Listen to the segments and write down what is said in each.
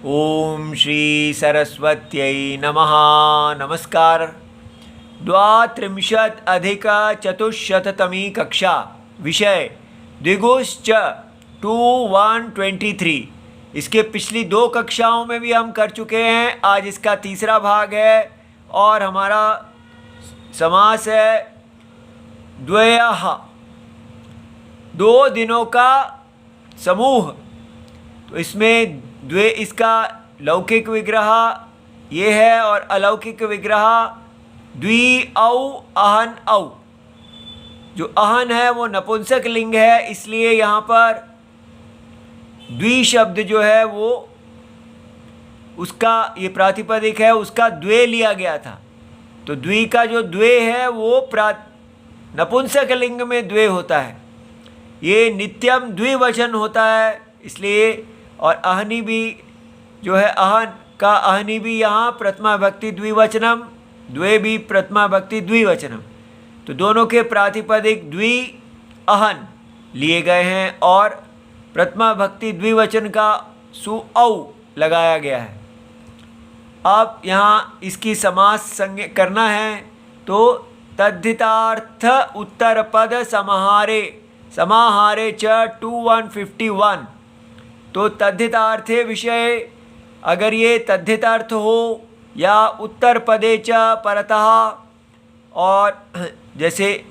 ओम श्री सरस्वत्यै नमः। नमस्कार। 32+चतुश्शततमी कक्षा, विषय द्विगुश्च 2123। इसके पिछली दो कक्षाओं में भी हम कर चुके हैं। आज इसका तीसरा भाग है और हमारा समास है द्वयः, 2 दिनों का समूह। तो इसमें द्वे इसका लौकिक विग्रह ये है और अलौकिक विग्रह द्वि औ अहन औ। जो अहन है वो नपुंसक लिंग है, इसलिए यहाँ पर द्वि शब्द जो है वो उसका ये प्रातिपदिक है, उसका द्वे लिया गया था। तो द्वि का जो द्वे है वो नपुंसक लिंग में द्वे होता है। ये नित्यम द्विवचन होता है, इसलिए और अहनी भी जो है अहन का अहनी भी यहाँ प्रथमा भक्ति द्विवचनम, द्वे भी प्रथमा भक्ति द्विवचनम। तो दोनों के प्रातिपदिक द्वि अहन लिए गए हैं और प्रथमा भक्ति द्विवचन का सु औ लगाया गया है। अब यहाँ इसकी समास करना है तो तद्धितार्थ उत्तर पद समाहारे समाहारे च 2151। तो तद्धितार्थे विषय, अगर ये तद्धितार्थ हो या उत्तर पदे च परतः, और जैसे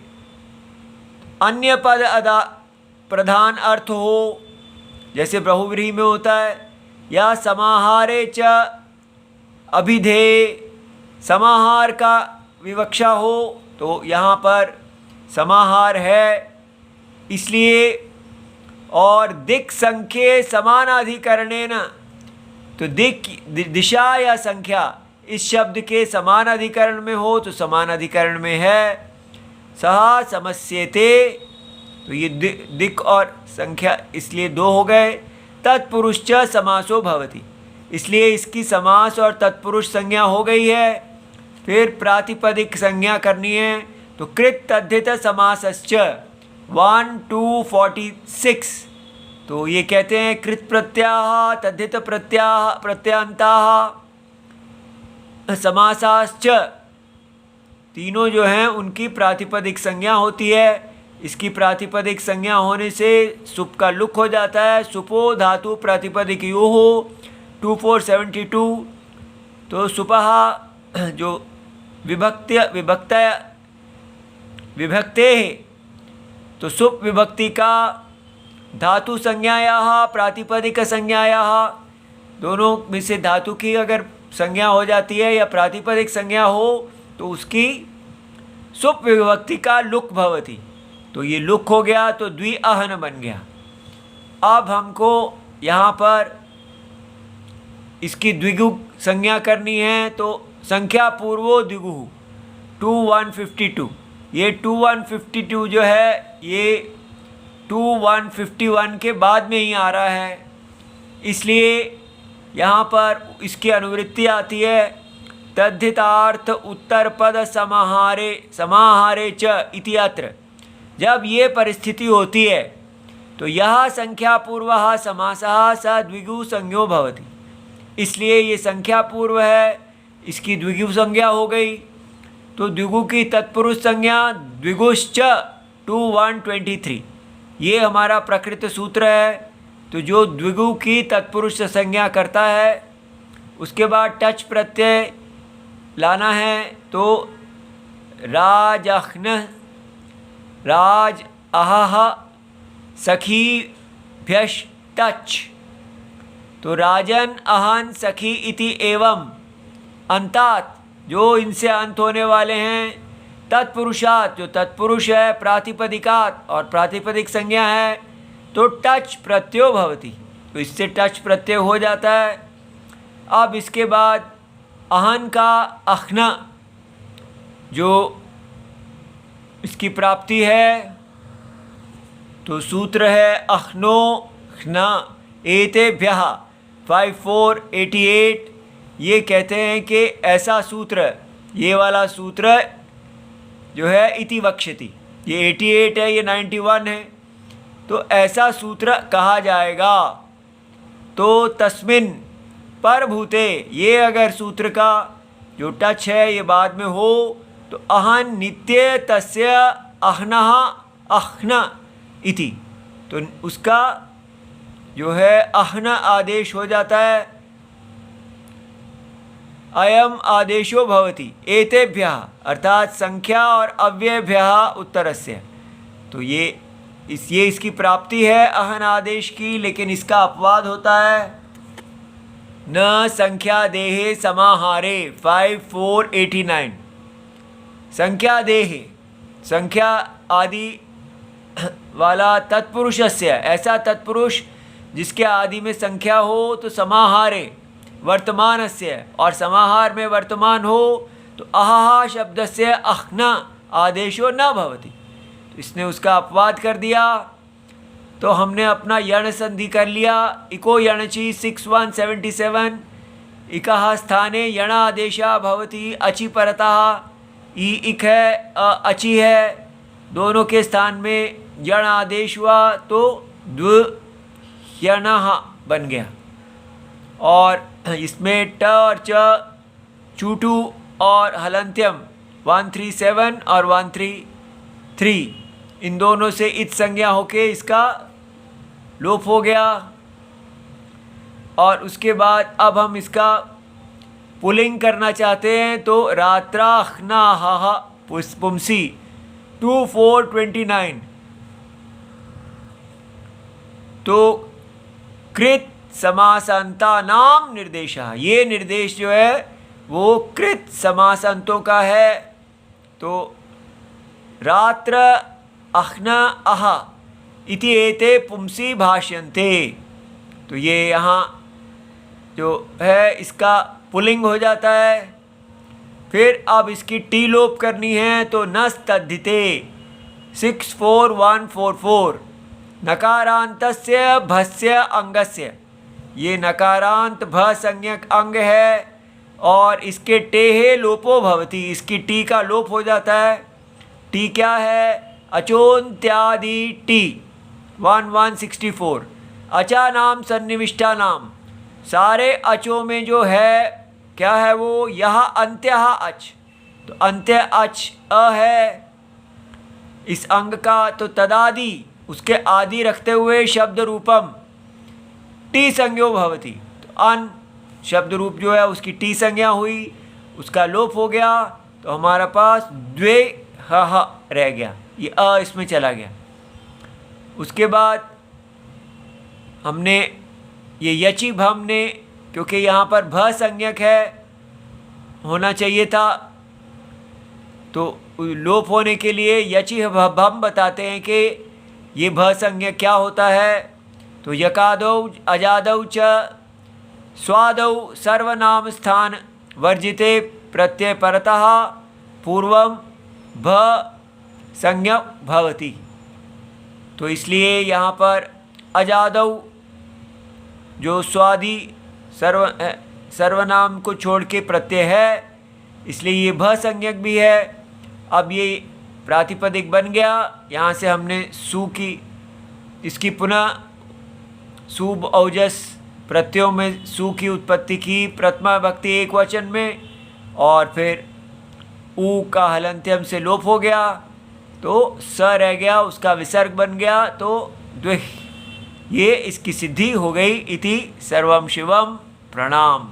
अन्य पद अदा प्रधान अर्थ हो, जैसे बहुव्रीहि में होता है, या समाहारे च अभिधेय, समाहार का विवक्षा हो, तो यहाँ पर समाहार है इसलिए। और दिक् संख्ये समानाधिकरणेन, तो दिक् दिशा या संख्या इस शब्द के समान अधिकरण में हो तो समान अधिकरण में है। सह समस्येते, तो ये दिक् और संख्या इसलिए 2 हो गए। तत्पुरुष समासो भवति, इसलिए इसकी समास और तत्पुरुष संज्ञा हो गई है। फिर प्रातिपदिक संज्ञा करनी है, तो कृत तद्धित समासश्च 1-2-46। तो ये कहते हैं कृत प्रत्याह तद्धित प्रत्यांताः समासाश्च, तीनों जो हैं उनकी प्रातिपदिक संज्ञा होती है। इसकी प्रातिपदिक संज्ञा होने से सुप का लुक हो जाता है। सुपो धातु प्रातिपदिक यो हो 2472। तो सुपः जो विभक्ते, तो सुप विभक्ति का धातु संज्ञायाः प्रातिपदिक संज्ञायाः, दोनों में से धातु की अगर संज्ञा हो जाती है या प्रातिपदिक संज्ञा हो तो उसकी सुप विभक्ति का लुक भवति। तो ये लुक हो गया तो द्वि अहन बन गया। अब हमको यहाँ पर इसकी द्विगु संज्ञा करनी है, तो संख्या पूर्वो द्विगु 2152। ये 2152 जो है ये 2151 के बाद में ही आ रहा है, इसलिए यहाँ पर इसकी अनुवृत्ति आती है तद्धितार्थ उत्तर पद समाहारे समाहारे च इति अत्र। जब ये परिस्थिति होती है तो यह संख्या पूर्वः समासः स द्विगु संज्ञो भवति, इसलिए ये संख्या पूर्व है, इसकी द्विगु संज्ञा हो गई। तो द्विगु की तत्पुरुष संज्ञा द्विगुश्च 2123, ये हमारा प्रकृत सूत्र है। तो जो द्विगु की तत्पुरुष संज्ञा करता है उसके बाद टच प्रत्यय लाना है, तो राजह्न राज अहह सखीभ्यश् टच। तो राजन अहन सखी इति एवं अंतात, जो इनसे अंत होने वाले हैं, तत्पुरुषात जो तत्पुरुष है, प्रातिपदिकात और प्रातिपदिक संज्ञा है, तो टच प्रत्ययो भवति, तो इससे टच प्रत्यय हो जाता है। अब इसके बाद अहन का अह्न जो इसकी प्राप्ति है, तो सूत्र है अह्नो ह्न एतेभ्यः 5488। ये कहते हैं कि ऐसा सूत्र, ये वाला सूत्र जो है इति वक्ष्यति, ये 88 है, ये 91 है, तो ऐसा सूत्र कहा जाएगा। तो तस्मिन् पर भूते, ये अगर सूत्र का जो टच है ये बाद में हो तो अहन नित्य तस्य अह्नः अह्न इति, तो उसका जो है अह्न आदेश हो जाता है, अयम आदेशो भवति एतेभ्यः, अर्थात संख्या और अव्ययभ्यः उत्तरस्य। तो ये इसकी प्राप्ति है अहन आदेश की, लेकिन इसका अपवाद होता है न संख्या देहे समाहारे 5489। संख्या देहे, संख्या आदि वाला तत्पुरुषस्य, ऐसा तत्पुरुष जिसके आदि में संख्या हो, तो समाहारे वर्तमानस्य, और समाहार में वर्तमान हो तो अहः शब्दस्य अह्न आदेशो न भवति, तो इसने उसका अपवाद कर दिया। तो हमने अपना यण संधि कर लिया। इको यणचि 6177 इकः स्थाने यण आदेशा भवति अचि परतः, ई इक है अचि है, दोनों के स्थान में यण आदेश हुआ तो द्व्यणः बन गया। और इसमें ट और च चूटू और हलंत्यम 137 और 133, इन दोनों से इत संज्ञा होके इसका लोप हो गया। और उसके बाद अब हम इसका पुलिंग करना चाहते हैं, तो रात्राह्नाः पुंसी 2429, तो कृत समासांता नाम निर्देशः, ये निर्देश जो है वो कृत समासांतों का है। तो रात्र अह्न अह इति एते पुंसी भाष्यन्ते, तो ये यहाँ जो है इसका पुलिंग हो जाता है। फिर अब इसकी टी लोप करनी है, तो नस्तद्धिते 64144 नकारांतस्य भस्य अंगस्य, ये नकारांत भ संज्ञक अंग है और इसके टेहे लोपो भवति, इसकी टी का लोप हो जाता है। टी क्या है? अचोन्त्यादि टी 1164, अचा नाम सन्निविष्टा नाम, सारे अचों में जो है क्या है वो यह अंत्यः अच, तो अंत्य अच अ है इस अंग का, तो तदादि उसके आदि रखते हुए शब्द रूपम टी संज्ञो भवति, तो अन शब्द रूप जो है उसकी टी संज्ञा हुई, उसका लोप हो गया, तो हमारे पास द्वे ह रह गया, ये अ इसमें चला गया। उसके बाद हमने ये यचि भम ने, क्योंकि यहाँ पर भ संज्ञक है होना चाहिए था, तो लोप होने के लिए यचि भम बताते हैं कि ये भ संज्ञक क्या होता है। तो यकादौ अजादौ च स्वादौ सर्वनाम स्थान वर्जिते प्रत्यय परतः पूर्वम भ संज्ञा भवति, तो इसलिए यहाँ पर अजादौ जो स्वादि सर्वनाम को छोड़ के प्रत्यय है, इसलिए ये भ संज्ञक भी है। अब ये प्रातिपदिक बन गया, यहाँ से हमने सु की इसकी पुनः शुभ औजस प्रत्ययों में सु की उत्पत्ति की, प्रथमा भक्ति एक वचन में, और फिर ऊ का हलंत्यम से लोप हो गया, तो स रह गया, उसका विसर्ग बन गया, तो द्विह, ये इसकी सिद्धि हो गई। इति सर्वम शिवम प्रणाम।